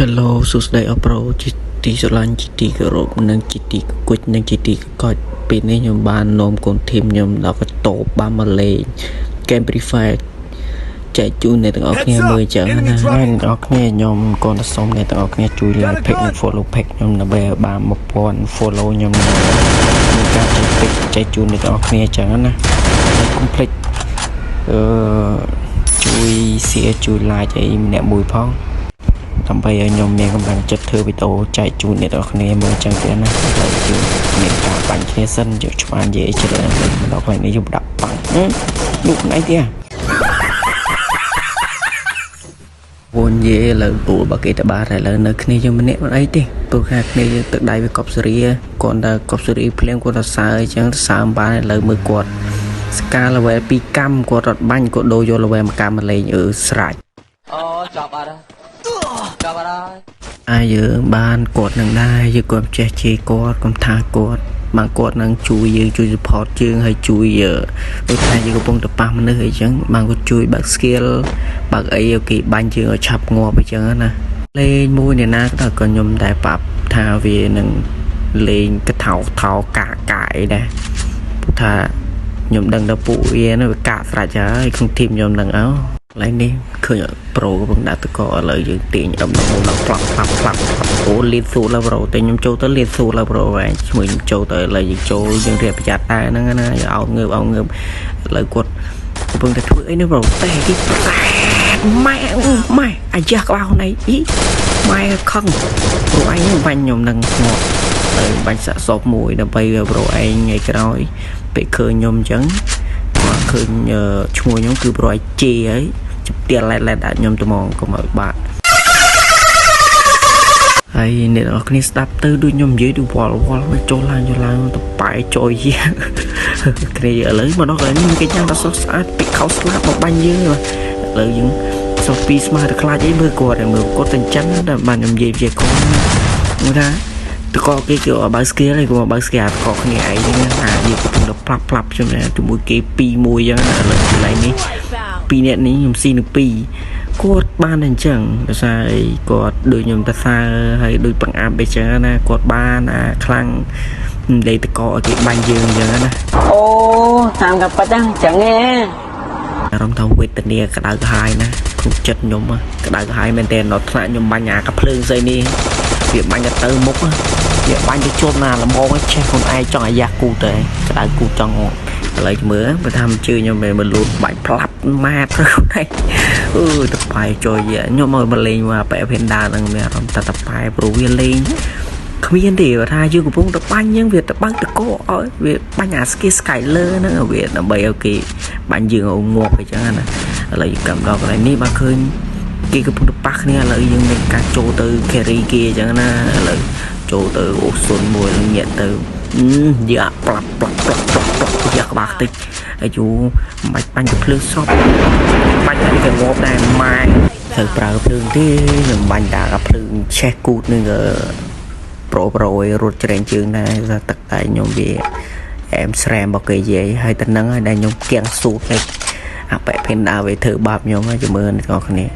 Hello សួស្តីអប្រូជាទីស្រឡាញ់ជាទីគោរពនិងជាទីគួចនិងជាទីកត់ពេលនេះខ្ញុំបាននាំកូនធីមខ្ញុំដល់កតោបានមកលេង Game Free Fire ចែកជូនអ្នកទាំងអស់គ្នាមើលចឹងណាហើយអ្នកទាំងអស់គ្នាខ្ញុំក៏សូមអ្នកទាំងអស់គ្នាជួយ like page និង follow page ខ្ញុំដើម្បីឲ្យបាន 1000 follow ខ្ញុំក្នុងការចែកជូនអ្នកទាំងអស់គ្នាចឹងណាកុំភ្លេចជួយ share ជួយ like អីម្នាក់មួយផងដើម្បីឲ្យខ្ញុំមានកម្លាំងចិត្តធ្វើវីដេអូចែកជូនអ្នកទាំងអស់គ្នាមើលចឹងទៀតណាហើយយើងមានការបាញ់គ្នាសិនយកឆ្វាននិយាយច្រើនម្ដងនេះខ្ញុំដាក់បាំងលោកណៃទៀតវននិយាយលើទូលបើគេតបាតែលើនៅគ្នាយើងម្នាក់មិនអីទេព្រោះខាគ្នាទឹកដៃវាកប់សេរីគាត់តែកប់សេរីភ្លៀងគាត់ទៅសើអញ្ចឹងសើមបានលើមើលគាត់ស្កាលេវល2កម្មគាត់រត់បាញ់គាត់ដូរយកលេវល1កម្មមកលេងស្រាច់អូចាប់អត់ចាប់អត់ហើយយើងបានគាត់នឹងដែរយើងគាត់ចេះជេរគាត់កំថាគាត់បានគាត់នឹងជួយយើងជួយ support យើងហើយជួយដូចថាយើងកំពុងទៅប៉ះមនុស្សអីចឹងបានគាត់ជួយបើក skill បើកអីគេបាញ់យើងឲ្យឆាប់ងាប់អីចឹងណាលេងមួយអ្នកណាក៏ខ្ញុំតែប្រាប់ថាវានឹងលេងកថោថោកាអីដែរព្រោះថាខ្ញុំដឹងដល់ពួកវាnóវាកាស្រេចហើយក្នុងធីមខ្ញុំនឹងអើឡើយនេះឃើញប្រូកំពុងដាក់តកឥឡូវយើងទាញដំណងដល់ផ្លាប់អូលីតស៊ូឡាប្រូតែខ្ញុំចូលទៅលីតស៊ូឡាប្រូហើយឈ្មោះខ្ញុំចូលទៅឥឡូវយើងចូលយើងរៀបប្រយ័ត្នតែហ្នឹងណាឲ្យងើបឥឡូវគាត់កំពុងតែធ្វើអីនេះប្រូតែគេម៉ែអាយ៉ាក្បាលនេះអីម៉ែខឹងព្រោះឯងបាញ់ខ្ញុំនឹងស្ងប់ហើយបាញ់សាក់សពមួយដើម្បីប្រូឯងថ្ងៃក្រោយពេលឃើញខ្ញុំអញ្ចឹងគាត់ឃើញឈ្មោះខ្ញុំគឺប្រូឯងជេហើយចាប់ទៀតឡែតដាក់ខ្ញុំត្មងកុំឲ្យបាក់ហើយអ្នកនរគ្នាស្ដាប់ទៅដូចខ្ញុំនិយាយដូចវល់មកចូលឡើងទៅប៉ែចុយគ្នាឥឡូវមកដល់កន្លែងនេះគេញ៉ាំដល់ស្អាតពីខោស្លាប់មកបាញ់យើងឥឡូវយើងសុំពីស្មារតីខ្លាចអីមើលគាត់តែអញ្ចឹងតែបានខ្ញុំនិយាយជាគាត់ថាតកគេគេបើស្គីហើយគាត់បើស្គីអាតកគ្នាឯងហ្នឹងថាយើងកំពុងតែផ្លាប់ខ្ញុំជាមួយគេ2 1អញ្ចឹងឥឡូវកន្លែងនេះ2នាក់នេះខ្ញុំស៊ីនឹង2គាត់បានអញ្ចឹងដោយសារអីគាត់ដូចខ្ញុំទៅសើហើយដូចបង្អាប់អីចឹងណាគាត់បានខ្លាំងលេតកឲ្យគេបាញ់យើងអញ្ចឹងណាអូតាមកាប៉ិតហ្នឹងចឹងឯងអារម្មណ៍ថាវេទនាក្តៅក្រហាយណាក្នុងចិត្តខ្ញុំក្តៅក្រហាយមែនតើដល់ថ្នាក់ខ្ញុំបាញ់អាកាភ្លើងស្អីនេះវាបាញ់ទៅមុខវាបាញ់ទៅជាប់ណាល្មងចេះខ្លួនឯងចង់អាយ៉ាគូទៅក្តៅគូចង់ឥឡូវមើលបើថាមិនជឿខ្ញុំមិនលូតបាច់ផ្លាប់ម៉ាទៅខ្លួនឯងតប៉ែចុយខ្ញុំមកលេងមកប៉ែភេនដាហ្នឹងមានអារម្មណ៍តប៉ែព្រោះវាលេងគ្មានទេថាយើងកំពុងតែបាញ់យើងវាទៅបើកតកឲ្យវាបាញ់អា skill Skyler ហ្នឹងវាដើម្បីឲ្យគេបាញ់យើងឲ្យងាប់អញ្ចឹងណាឥឡូវកម្មដល់កន្លែងនេះបើឃើញគេកំពុងតែប៉ះគ្នាឥឡូវយើងមានការចូលទៅ carry គេអញ្ចឹងណាឥឡូវចូលទៅអូសុនមួយញាក់ទៅយ៉ាផ្លាប់យ៉ាក្បាលតិចហើយយូមិនបាច់បាញ់ទៅភ្លើងសពបាញ់ទៅងាប់ដែរម៉ែត្រូវប្រើភ្លើងទេខ្ញុំបាញ់តាកភ្លើងឆេះគូតនឹងប្រូឲ្យរត់ច្រែងជើងដែរថាទឹកតែខ្ញុំវាអែមស្រែមរបស់គេនិយាយហើយតែនឹងហើយដែលខ្ញុំគៀងស៊ូតនេះអាប៉ែភេនដាវាធ្វើបាបខ្ញុំហើយជំរឿនទាំងអស់គ្នា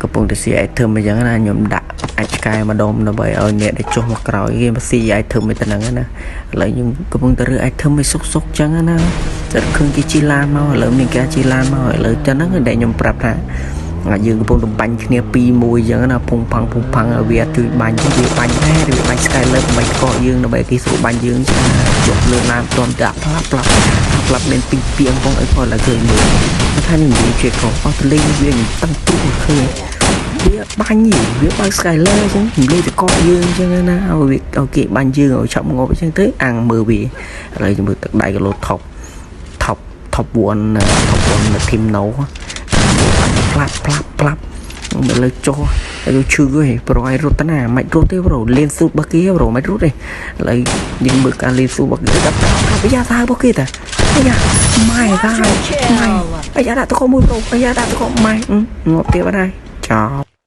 កំពុងតែស៊ី item អញ្ចឹងណាខ្ញុំដាក់អាចឆ្កែម្ដុំដើម្បីឲ្យអ្នកដែលចុះមកក្រោយគេមកស៊ី item ទៅហ្នឹងណាឥឡូវខ្ញុំកំពុងតែរើ item ឲ្យសុកអញ្ចឹងណាតែឃើញគេជីឡានមកឥឡូវមានការជីឡានមកឥឡូវទៅហ្នឹងដែលខ្ញុំប្រាប់ថាយើងកំពុងតែបាញ់គ្នា2 1អញ្ចឹងណាពុងផាំងវាជួយបាញ់វាបាញ់ដែរវាបាញ់ Skyler ដើម្បីកកយើងដើម្បីគេស្រួលបាញ់យើងជាប់លើឡានតន់តែផ្លាប់លេងពីពីងផងអីគាត់ឡើងឃើញមើលថាខ្ញុំនិយាយជាកោអស់លេងវាតាំងទូឃើញវាបាញ់វាបើក Skyler អញ្ចឹងខ្ញុំលេងតែកកយើងអញ្ចឹងណាឲ្យគេបាញ់យើងឲ្យឆាប់ងាប់អញ្ចឹងទៅអាំងមើលវាឥឡូវខ្ញុំមើលទឹកដៃគីឡូ top 1នៅធីមណូផ្លាប់មកលើចុះហើយឈឺហើយប្រូឲ្យរត់ទៅណាមិនរត់ទេប្រូលេនស៊ូបគេប្រូមិនរត់ទេឥឡូវយើងមើលការលេនស៊ូបគេដល់ប្រយាសារបស់គេតាអាយ៉ាម៉ែតាអាយ៉ាដាក់តកមួយប្រូអាយ៉ាដាក់តកម៉ែងាប់ទៀតបាត់ហើយចោល